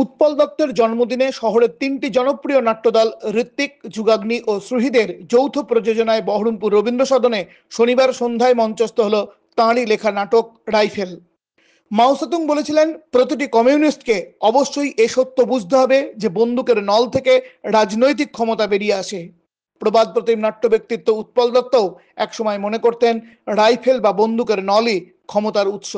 উৎপল দত্তের জন্মদিনে শহরের তিনটি জনপ্রিয় নাট্যদল ঋত্বিক, যুগাগ্নি ও সুহৃদের যৌথ প্রযোজনায় বহরমপুর রবীন্দ্র সদনে শনিবার সন্ধ্যায় মঞ্চস্থ হল তাঁরই লেখা নাটক রাইফেল। মাও সেতুং বলেছিলেন, প্রতিটি কমিউনিস্টকে অবশ্যই এ সত্য বুঝতে হবে যে বন্দুকের নল থেকে রাজনৈতিক ক্ষমতা বেরিয়ে আসে। প্রবাদ প্রতিম নাট্য ব্যক্তিত্ব উৎপল দত্তও একসময় মনে করতেন রাইফেল বা বন্দুকের নলই ক্ষমতার উৎস।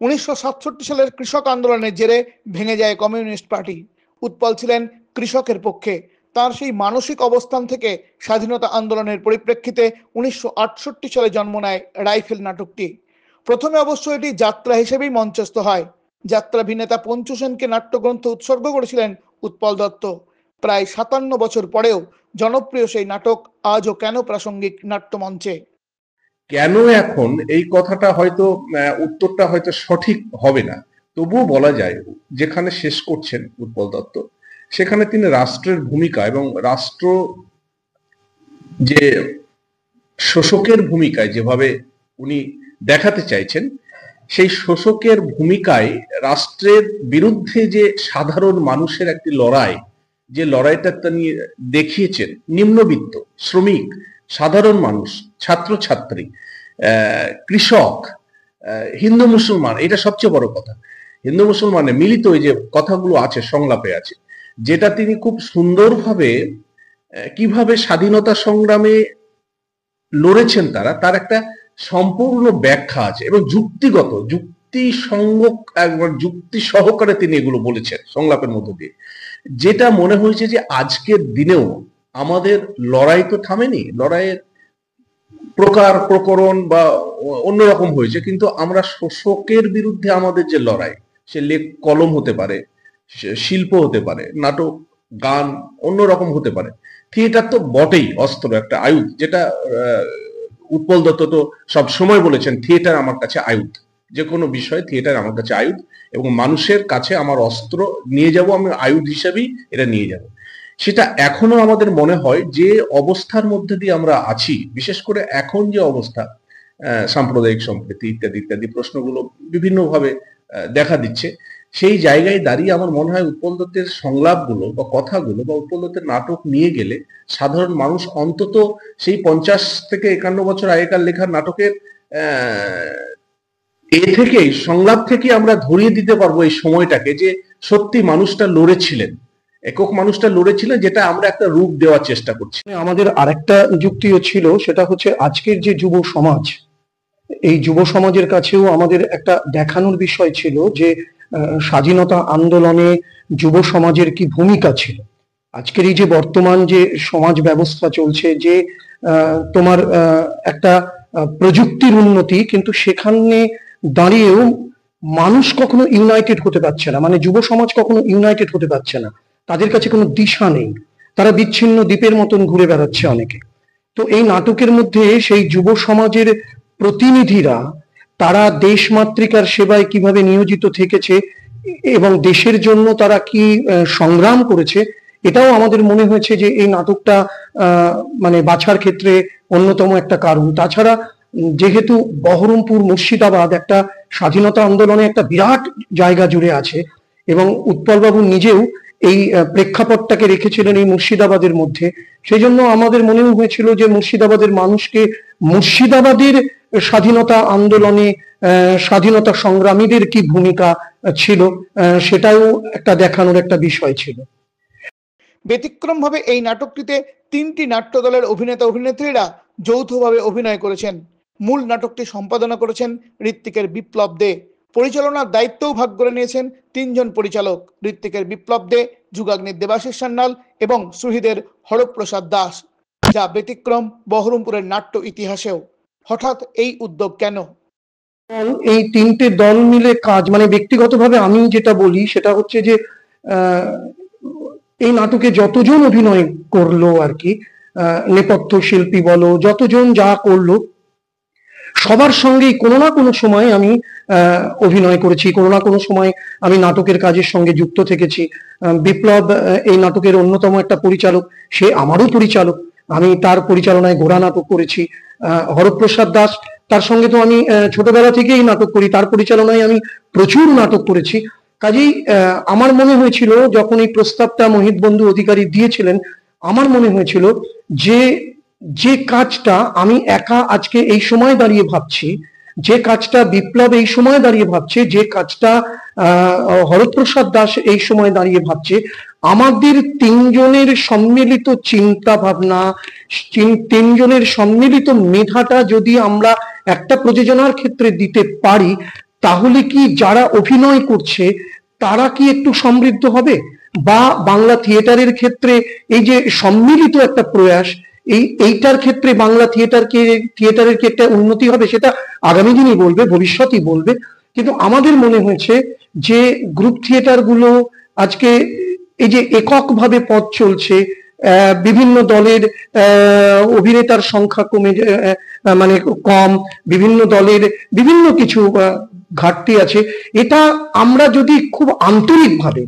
1967 সালের কৃষক আন্দোলনের জেরে ভেঙে যায় কমিউনিস্ট পার্টি। উৎপল ছিলেন কৃষকের পক্ষে। তার সেই মানসিক অবস্থান থেকে স্বাধীনতা আন্দোলনের পরিপ্রেক্ষিতে 1968 সালে জন্ম নেয় রাইফেল নাটকটি। প্রথমে অবশ্য এটি যাত্রা হিসেবেই মঞ্চস্থ হয়। যাত্রাভিনেতা পঞ্চু সেনকে নাট্যগ্রন্থ উৎসর্গ করেছিলেন উৎপল দত্ত। প্রায় 57 বছর পরেও জনপ্রিয় সেই নাটক আজও কেন প্রাসঙ্গিক নাট্যমঞ্চে। কেন এখন এই কথাটা হয়তো উত্তরটা হয়তো সঠিক হবে না, তবুও বলা যায় যেখানে শেষ করছেন উৎপল দত্ত সেখানে তিনি রাষ্ট্রের ভূমিকা এবং রাষ্ট্র যে শোষকের ভূমিকায় যেভাবে উনি দেখাতে চাইছেন, সেই শোষকের ভূমিকায় রাষ্ট্রের বিরুদ্ধে যে সাধারণ মানুষের একটি লড়াই, যে লড়াইটা তিনি দেখিয়েছেন, নিম্নবিত্ত, শ্রমিক, সাধারণ মানুষ, ছাত্রছাত্রী, কৃষক, হিন্দু মুসলমান, এটা সবচেয়ে বড় কথা। হিন্দু মুসলমানে মিলিত এই যে কথাগুলো আছে, সংলাপে আছে, যেটা তিনি খুব সুন্দরভাবে কিভাবে স্বাধীনতা সংগ্রামে লড়েছেন তার একটা সম্পূর্ণ ব্যাখ্যা আছে এবং যুক্তিগত যুক্তি সহকারে তিনি এগুলো বলেছেন সংলাপের মধ্য দিয়ে, যেটা মনে হয়েছে যে আজকের দিনেও আমাদের লড়াই তো থামেনি, লড়াইয়ের প্রকার প্রকরণ বা অন্যরকম হয়েছে, কিন্তু আমরা শোষকের বিরুদ্ধে আমাদের যে লড়াই, সে কলম হতে পারে, শিল্প হতে পারে, নাটক, গান অন্যরকম হতে পারে, থিয়েটার তো বটেই অস্ত্র, একটা আয়ুধ, যেটা উৎপল দত্ত তো সব সময় বলেছেন, থিয়েটার আমার কাছে আয়ুধ, যে কোনো বিষয়ে থিয়েটার আমার কাছে আয়ুধ এবং মানুষের কাছে আমার অস্ত্র নিয়ে যাব, আমি আয়ুধ হিসাবেই এটা নিয়ে যাব। সেটা এখনো আমাদের মনে হয় যে অবস্থার মধ্যে দিয়ে আমরা আছি, বিশেষ করে এখন যে অবস্থা, সাম্প্রদায়িক সম্প্রীতি ইত্যাদি ইত্যাদি প্রশ্নগুলো বিভিন্নভাবে দেখা দিচ্ছে, সেই জায়গায় দাঁড়িয়ে আমার মনে হয় উৎপল দত্তের সংলাপগুলো বা কথাগুলো বা উৎপল দত্তের নাটক নিয়ে গেলে সাধারণ মানুষ অন্তত সেই 50 থেকে 51 বছর আগেকার লেখার নাটকের থেকেই, সংলাপ থেকে আমরা ধরিয়ে দিতে পারবো এই সময়টাকে, যে সত্যি মানুষটা লড়েছিলেন, একক মানুষটা লড়েছিলেন, যেটা আমরা একটা রূপ দেওয়ার চেষ্টা করছি। আমাদের আরেকটা যুক্তিও ছিল, সেটা হচ্ছে আজকের যে যুব সমাজ, এই যুব সমাজের কাছেও আমাদের একটা দেখানোর বিষয় ছিল যে স্বাধীনতা আন্দোলনে যুব সমাজের কি ভূমিকা ছিল। আজকের এই যে বর্তমান যে সমাজ ব্যবস্থা চলছে, যে তোমার একটা প্রযুক্তির উন্নতি, কিন্তু সেখানে দাঁড়িয়েও মানুষ কখনো ইউনাইটেড হতে পারছে না, মানে যুব সমাজ কখনো ইউনাইটেড হতে পারছে না, তাদের কাছে কোনো দিশা নেই, তারা বিচ্ছিন্ন দ্বীপের মতন ঘুরে বেড়াচ্ছে অনেকে। তো এই নাটকের মধ্যে সেই যুব সমাজের প্রতিনিধিরা তারা দেশমাতৃকার সেবায় কিভাবে নিয়োজিত থেকেছে এবং দেশের জন্য তারা কি সংগ্রাম করেছে, এটাও আমাদের মনে হয়েছে যে এই নাটকটা মানে বাছার ক্ষেত্রে অন্যতম একটা কারণ। তাছাড়া যেহেতু বহরমপুর, মুর্শিদাবাদ একটা স্বাধীনতা আন্দোলনে একটা বিরাট জায়গা জুড়ে আছে এবং উৎপল বাবু নিজেও এই প্রেক্ষাপটটাকে রেখেছিলেন এই মুর্শিদাবাদের মধ্যে, সেই জন্য আমাদের মনেও হয়েছিল যে মুর্শিদাবাদের মানুষকে, মুর্শিদাবাদের স্বাধীনতা আন্দোলনে স্বাধীনতা সংগ্রামীদের কি ভূমিকা ছিল সেটাও একটা দেখানোর একটা বিষয় ছিল। ব্যতিক্রমভাবে এই নাটকটিতে 3টি নাট্যদলের অভিনেতা অভিনেত্রীরা যৌথভাবে অভিনয় করেছেন। মূল নাটকটি সম্পাদনা করেছেন ঋত্বিকের বিপ্লব দে। পরিচালনার দায়িত্বও ভাগ করে নিয়েছেন 3 জন পরিচালক, ঋত্বিকের বিপ্লব দে, যুগাগ্নির দেবাশিস সান্যাল এবং সুহৃদের হরপ্রসাদ দাস, যা ব্যতিক্রম বহরমপুরের নাট্য ইতিহাসেও। হঠাৎ এই উদ্যোগ কেন? এই 3টে দল মিলে কাজ, মানে ব্যক্তিগতভাবে আমি যেটা বলি সেটা হচ্ছে যে এই নাটকে যতজন অভিনয় করলো আর কি, নেপথ্য শিল্পী বলো, যতজন যা করলো, সবার সঙ্গেই কোনো না কোনো সময় আমি অভিনয় করেছি, কোনো না কোনো সময় আমি নাটকের কাজের সঙ্গে যুক্ত থেকেছি। বিপ্লব এই নাটকের অন্যতম একটা পরিচালক, সে আমারও পরিচালক, আমি তার পরিচালনায় ঘোড়া নাটক করেছি। হরপ্রসাদ দাস, তার সঙ্গে তো আমি ছোটবেলা থেকেই নাটক করি, তার পরিচালনায় আমি প্রচুর নাটক করেছি। কাজেই আমার মনে হয়েছিল যখন এই প্রস্তাবটা মোহিত বন্ধু অধিকারী দিয়েছিলেন, আমার মনে হয়েছিল যে যে কাজটা আমি একা আজকে এই সময় দাঁড়িয়ে ভাবছি, যে কাজটা বিপ্লব এই সময় দাঁড়িয়ে ভাবছে, যে কাজটা হরপ্রসাদ দাস এই সময় দাঁড়িয়ে ভাবছে, আমাদের তিনজনের সম্মিলিত চিন্তা ভাবনা, তিনজনের সম্মিলিত মেধাটা যদি আমরা একটা প্রযোজনার ক্ষেত্রে দিতে পারি, তাহলে কি যারা অভিনয় করছে তারা কি একটু সমৃদ্ধ হবে? বা বাংলা থিয়েটারের ক্ষেত্রে এই যে সম্মিলিত একটা প্রয়াস, এইটার ক্ষেত্রে বাংলা থিয়েটারের কি একটা উন্নতি হবে? সেটা আগামী দিনই বলবে, ভবিষ্যতই বলবে। কিন্তু আমাদের মনে হয়েছে যে গ্রুপ থিয়েটার গুলো আজকে এই যে এককভাবে পথ চলছে, বিভিন্ন দলের অভিনেতার সংখ্যা মানে কম, বিভিন্ন দলের বিভিন্ন কিছু ঘাটতি আছে। এটা আমরা যদি খুব আন্তরিকভাবে,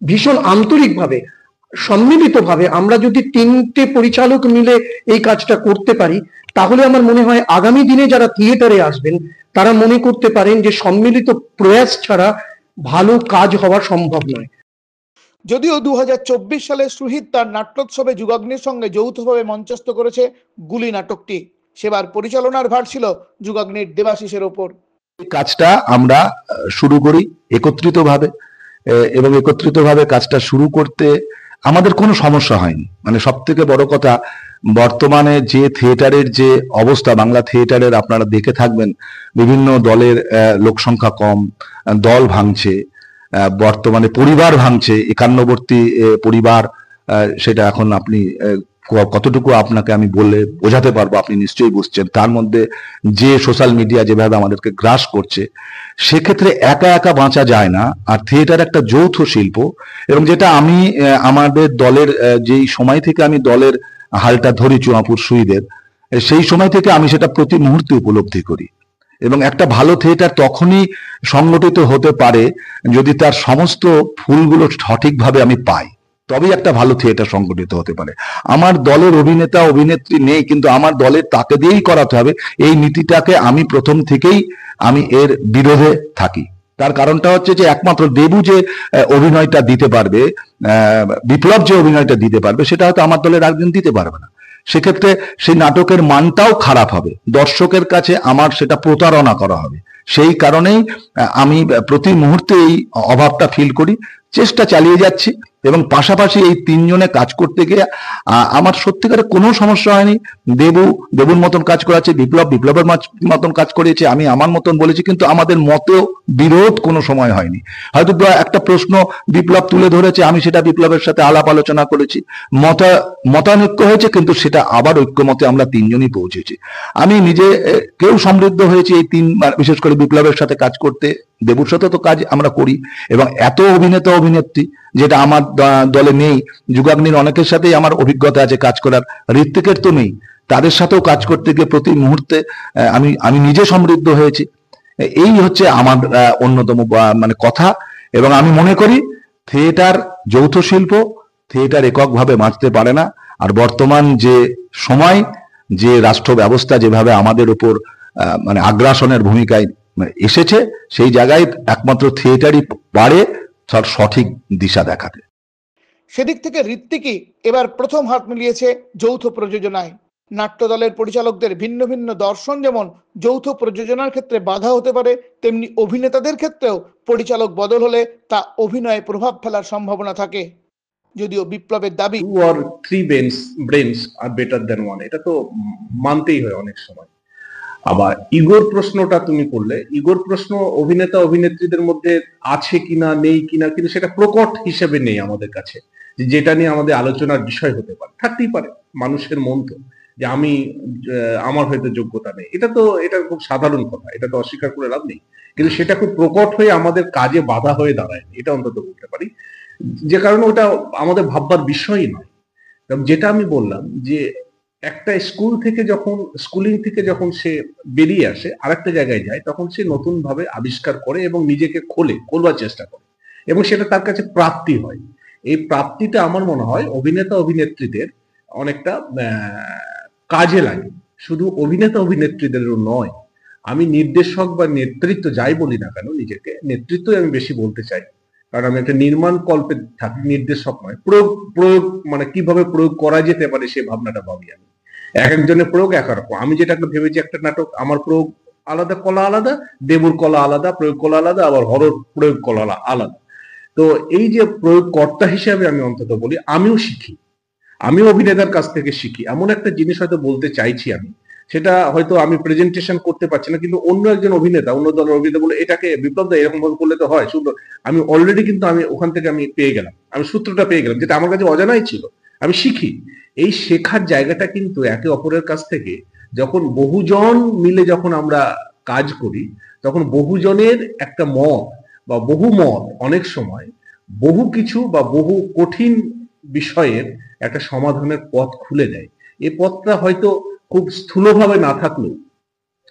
ভীষণ আন্তরিকভাবে, সম্মিলিতভাবে আমরা যদি তিনটে পরিচালক মিলে এই কাজটা করতে পারি, তাহলে আমার মনে হয় আগামী দিনে যারা থিয়েটারে আসবেন তারা মনে করতে পারেন যে সম্মিলিত প্রয়াস ছাড়া ভালো কাজ হওয়া সম্ভব নয়। যদিও 2024 সালে সুহিত তার নাট্যোৎসবে যুগাগ্নির সঙ্গে যৌথভাবে মঞ্চস্থ করেছে গুলি নাটকটি, সেবার পরিচালনার ভার ছিল যুগাগ্নির দেবাশিসের ওপর। কাজটা আমরা শুরু করি একত্রিতভাবে, এবং একত্রিতভাবে কাজটা শুরু করতে আমাদের কোনো সমস্যা হয়নি। মানে সব থেকে বড় কথা, বর্তমানে যে থিয়েটারের যে অবস্থা, বাংলা থিয়েটারের আপনারা দেখে থাকবেন, বিভিন্ন দলের লোক সংখ্যা কম, দল ভাঙছে, বর্তমানে পরিবার ভাঙছে, একান্নবর্তী পরিবার, সেটা এখন আপনি কতটুকু আপনাকে আমি বললে বোঝাতে পারবো, আপনি নিশ্চয়ই বুঝছেন। তার মধ্যে যে সোশ্যাল মিডিয়া যেভাবে আমাদেরকে গ্রাস করছে, সেক্ষেত্রে একা একা বাঁচা যায় না। আর থিয়েটার একটা যৌথ শিল্প, এবং যেটা আমি আমাদের দলের যেই সময় থেকে আমি দলের হালটা ধরি চুয়াপুর সুইদের, সেই সময় থেকে আমি সেটা প্রতি মুহূর্তে উপলব্ধি করি। এবং একটা ভালো থিয়েটার তখনই সংগঠিত হতে পারে যদি তার সমস্ত ফুলগুলো সঠিকভাবে আমি পাই, তবেই একটা ভালো থিয়েটার সংগঠিত হতে পারে। আমার দলের অভিনেতা অভিনেত্রী নেই, কিন্তু আমার দলের তাকে দিয়েই করাতে হবে, এই নীতিটাকে আমি প্রথম থেকেই আমি এর বিরোধে থাকি। তার কারণটা হচ্ছে যে একমাত্র দেবু যে অভিনয়টা দিতে পারবে, বিপ্লব যে অভিনয়টা দিতে পারবে, সেটা হয়তো আমার দলের একজন দিতে পারবে না। সেক্ষেত্রে সেই নাটকের মানটাও খারাপ হবে, দর্শকের কাছে আমার সেটা প্রতারণা করা হবে। সেই কারণেই আমি প্রতি মুহূর্তে এই অভাবটা ফিল করি, চেষ্টা চালিয়ে যাচ্ছি। এবং পাশাপাশি এই তিনজনে কাজ করতে গিয়ে আমার সত্যিকারে কোনো সমস্যা হয়নি। দেবুর মতন কাজ করেছে, বিপ্লবের মতন কাজ করেছে, আমি আমার মতন বলেছি, কিন্তু আমাদের মতেও বিরোধ কোনো সময় হয়নি। হয়তো একটা প্রশ্ন বিপ্লব তুলে ধরেছে, আমি সেটা বিপ্লবের সাথে আলাপ আলোচনা করেছি, মতানৈক্য হয়েছে, কিন্তু সেটা আবার ঐক্যমতে আমরা তিনজনই পৌঁছেছি। আমি নিজে কেউ সমৃদ্ধ হয়েছি এই বিশেষ করে বিপ্লবের সাথে কাজ করতে। দেবুর সাথে তো কাজ আমরা করি, এবং এত অভিনেতা অভিনেত্রী যেটা আমার দলে নেই, যুগাগ্নির অনেকের সাথেই আমার অভিজ্ঞতা আছে কাজ করার, ঋত্বিকের তো নেই, তাদের সাথেও কাজ করতে গিয়ে প্রতি মুহূর্তে আমি নিজে সমৃদ্ধ হয়েছি। এই হচ্ছে আমার অন্যতম মানে কথা। এবং আমি মনে করি থিয়েটার যৌথ শিল্প, থিয়েটার এককভাবে বাঁচতে পারে না। আর বর্তমান যে সময়, যে রাষ্ট্র ব্যবস্থা যেভাবে আমাদের উপর মানে আগ্রাসনের ভূমিকায় এসেছে, সেই জায়গায় একমাত্র থিয়েটারই পারে তার সঠিক দিশা দেখাতে। সেদিক থেকে ঋত্বিকই এবার প্রথম হাত মিলিয়েছে যৌথ প্রযোজনায়। নাট্যদলের পরিচালকদের ভিন্ন ভিন্ন দর্শন যেমন যৌথ প্রযোজনার ক্ষেত্রে বাধা হতে পারে, তেমনি অভিনেতাদের ক্ষেত্রেও পরিচালক বদল হলে তা অভিনয়ে প্রভাব ফেলার সম্ভাবনা থাকে। যদিও বিপ্লবের দাবি 2 or 3 brains are better than one, এটা তো মানতেই হয় অনেক সময়। আবার ইগোর প্রশ্নটা তুমি করলে, ইগোর প্রশ্ন অভিনেতা অভিনেত্রীদের মধ্যে আছে কিনা নেই কিনা, কিন্তু সেটা প্রকট হিসেবে নেই আমাদের কাছে, যেটা নিয়ে আমাদের আলোচনার বিষয় হতে পারে, থাকতেই পারে। মানুষের মন তো, যে আমার হয়তো যোগ্যতা নেই, এটা খুব সাধারণ কথা, এটা তো অস্বীকার করে লাভ নেই। কিন্তু সেটা খুব প্রকট হয়ে আমাদের কাজে বাধা হয়ে দাঁড়ায়, এটা অন্তত বলতে পারি, যে কারণে ওটা আমাদের ভাববার বিষয়ই নয়। যেটা আমি বললাম যে একটা স্কুলিং থেকে যখন সে বেরিয়ে আসে, আরেকটা জায়গায় যায়, তখন সে নতুন ভাবে আবিষ্কার করে এবং নিজেকে খোলবার চেষ্টা করে, এবং সেটা তার কাছে প্রাপ্তি হয়। এই প্রাপ্তিটা আমার মনে হয় অভিনেতা অভিনেত্রীদের অনেকটা কাজে লাগে, শুধু অভিনেতা অভিনেত্রীদেরও নয়, আমি নির্দেশক বা নেতৃত্ব যাই বলি না কেন, নিজেকে নেতৃত্বই আমি বেশি বলতে চাই, কারণ আমি একটা নির্মাণ কল্পে থাকি, নির্দেশক নয়। প্রয়োগ প্রয়োগ মানে কিভাবে প্রয়োগ করা যেতে পারে সেই ভাবনাটা ভাবি আমি। এক একজনের প্রয়োগ এক রকম। আমি যেটা ভেবেছি একটা নাটক, আমার প্রয়োগ আলাদা, কলা আলাদা, দেবুর কলা আলাদা, প্রয়োগ কলা আলাদা, আবার হরর প্রয়োগ কলা আলাদা। তো এই যে প্রয়োগকর্তা হিসেবে আমি অন্তত বলি, আমিও শিখি, আমিও অভিনেতার কাছ থেকে শিখি। এমন একটা জিনিস হয়তো বলতে চাইছি আমি, সেটা হয়তো আমি প্রেজেন্টেশন করতে পারছি না, কিন্তু অন্য একজন অভিনেতা, অন্য দলের অভিনেতা বলে এটাকে বিপ্লব দা এরকম ভাবে করলে তো হয়, সুন্দর। আমি অলরেডি কিন্তু আমি ওখান থেকে আমি পেয়ে গেলাম, আমি সূত্রটা পেয়ে গেলাম, যেটা আমার কাছে অজানাই ছিল। আমি শিখি। এই শেখার জায়গাটা কিন্তু একে অপরের কাছ থেকে, যখন বহুজন মিলে যখন আমরা কাজ করি, তখন বহুজনের একটা মত বা বহু মত অনেক সময় বহু কিছু বা বহু কঠিন বিষয়ের একটা সমাধানের পথ খুলে দেয়। এই পথটা হয়তো খুব স্থূলভাবে না থাকলেও,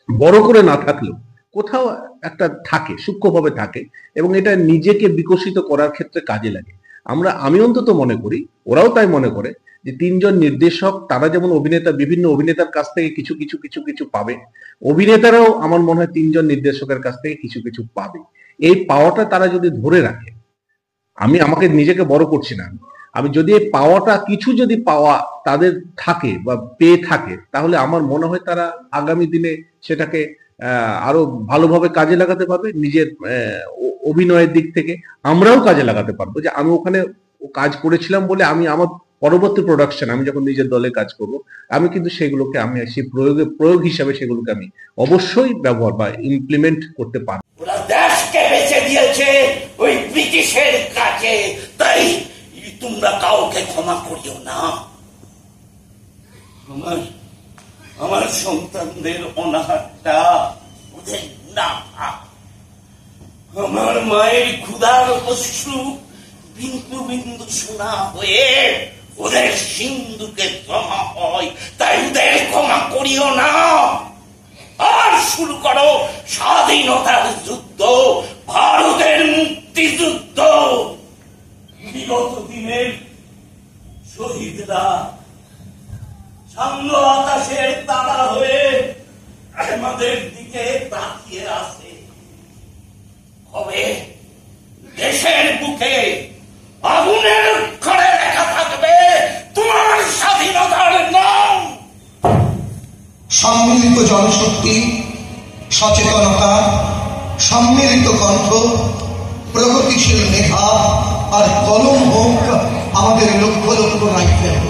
বড় করে না থাকলেও, কোথাও একটা থাকে, সূক্ষ্মভাবে থাকে, এবং এটা নিজেকে বিকশিত করার ক্ষেত্রে কাজে লাগে। আমি অন্তত মনে করি, ওরাও তাই মনে করে, যে তিনজন নির্দেশক তারা যেমন অভিনেতা, বিভিন্ন অভিনেতার কাছ থেকে কিছু কিছু কিছু কিছু পাবে, অভিনেতারাও আমার মনে হয় তিনজন নির্দেশকের কাছ থেকে কিছু কিছু পাবে। এই পাওয়াটা তারা যদি ধরে রাখে, আমি আমাকে নিজেকে বড় করছি না, আমি যদি এই পাওয়াটা কিছু যদি পাওয়া তাদের থাকে বা পেয়ে থাকে, তাহলে আমার মনে হয় তারা আগামী দিনে সেটাকে আরো ভালোভাবে কাজে লাগাতে পারবে। নিজের অভিনয়ের দিক থেকে আমরাও কাজে লাগাতে পারবো, যে আমি ওখানে কাজ করেছিলাম বলে আমি আমার পরবর্তী প্রোডাকশন, আমি যখন নিজের দলে কাজ করব, আমি কিন্তু সেগুলোকে আমি সেই প্রয়োগ হিসাবে সেগুলোকে আমি অবশ্যই ব্যবহার বা ইমপ্লিমেন্ট করতে পারবো। ওরা দেশকে বেঁচে দিয়েছে ওই ব্রিটিশের কাছে, তাই তোমরা কাউকে ক্ষমা করিও না। আমার সন্তানদের অনাহারটা ওদের না, আমার মায়ের ক্ষুধার অশ্রু বিন্দু বিন্দু সোনা হয়ে ওদের সিন্ধুকে জমা হয়, তাই ওদের ক্ষমা করিও না। আর শুরু করো স্বাধীনতার যুদ্ধ, ভারতের মুক্তিযুদ্ধ। বিগত দিনের শহীদরা সাঙ্গ আকাশের তারা হয়ে আমাদের দিকে তাকিয়ে আছে। হবে দেশের বুকে আগুনের অক্ষরে লেখা থাকবে তোমার স্বাধীনতার নাম। সম্মিলিত জনশক্তি, সচেতনতা, সম্মিলিত কণ্ঠ, প্রগতিশীল মেধা আর কলম হোক আমাদের লক্ষ লক্ষ রাইফেল।